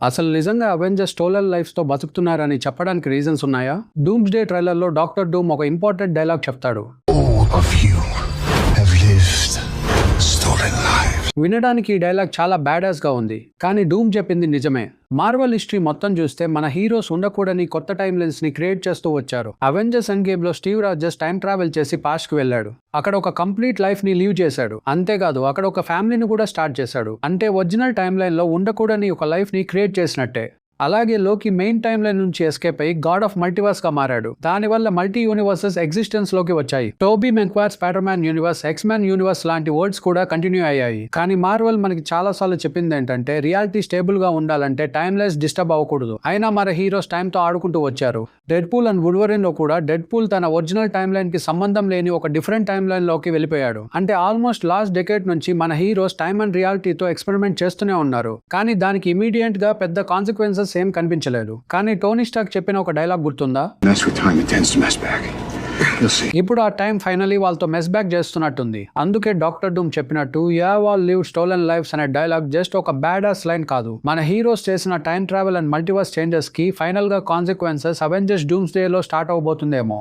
అసలు నిజంగా Avengers stolen lifes తో బతుకుతున్నారని చెప్పడానికి రీజన్స్ ఉన్నాయా? డూమ్స్ డే ట్రైలర్ లో డాక్టర్ డూమ్ ఒక ఇంపార్టెంట్ డైలాగ్ చెప్తాడు. All of you have lived stolen lives. వినడానికి ఈ డైలాగ్ చాలా బ్యాడాస్ గా ఉంది, కానీ డూమ్ చెప్పింది నిజమే. మార్వెల్ హిస్టరీ మొత్తం చూస్తే మన హీరోస్ ఉండకూడని కొత్త టైమ్ లైన్స్ ని క్రియేట్ చేస్తూ వచ్చారు. అవెంజర్స్ ఎండ్ గేమ్ లో స్టీవ్ రాజర్స్ టైం ట్రావెల్ చేసి పాస్ట్ కి వెళ్ళాడు. అక్కడ ఒక కంప్లీట్ లైఫ్ ని లీవ్ చేశాడు. అంతేకాదు అక్కడ ఒక ఫ్యామిలీని కూడా స్టార్ట్ చేశాడు. అంటే ఒరిజినల్ టైమ్ లైన్ లో ఉండకూడని ఒక లైఫ్ ని క్రియేట్ చేసినట్టే. అలాగే లోకి మెయిన్ టైమ్ లైన్ నుంచి ఎస్కేప్ అయి గాడ్ ఆఫ్ మల్టీవర్స్ గా మారాడు. దానివల్ల మల్టీ యూనివర్సెస్ ఎగ్జిస్టెన్స్ లోకి వచ్చాయి. Toby Maguire Spider Man universe, X Men universe లాంటి వర్డ్స్ కూడా కంటిన్యూ అయ్యాయి. కానీ మార్వెల్ మనకి చాలా సార్లు చెప్పింది ఏంటంటే రియాలిటీ స్టేబుల్ గా ఉండాలంటే టైమ్ లైన్స్ డిస్టర్బ్ అవ్వకూడదు. అయినా మన హీరోస్ టైం తో ఆడుకుంటూ వచ్చారు. డెడ్ పూల్ అండ్ వుల్వరిన్ లో కూడా డెడ్ పూల్ తన ఒరిజినల్ టైమ్ లైన్ కి సంబంధం లేని ఒక డిఫరెంట్ టైమ్ లైన్ లోకి వెళ్ళిపోయాడు. అంటే ఆల్మోస్ట్ లాస్ట్ డెకేడ్ నుంచి మన హీరోస్ టైమ్ అండ్ రియాలిటీతో ఎక్స్పెరిమెంట్ చేస్తూనే ఉన్నారు. కానీ దానికి ఇమీడియట్ గా పెద్ద కాన్సిక్వెన్సెస్ ఏం కనిపించలేదు. కానీ టోనీ స్టార్క్ చెప్పిన ఒక డైలాగ్ గుర్తుందా? Mess with time, it tends to mess back. You'll see. ఇప్పుడు ఆ టైం ఫైనలీ వాళ్ళతో మెస్ బ్యాక్ చేస్తున్నట్టుంది. అందుకే డాక్టర్ డూమ్ చెప్పినట్టు you have all lived stolen lives అనే డైలాగ్ జస్ట్ ఒక బ్యాడాస్ లైన్ కాదు. మన హీరోస్ చేసిన time travel and multiverse changes కి ఫైనల్ గా కాన్సిక్వెన్సెస్ అవెంజర్స్ డూమ్స్ డే లో స్టార్ట్ అవబోతుందేమో.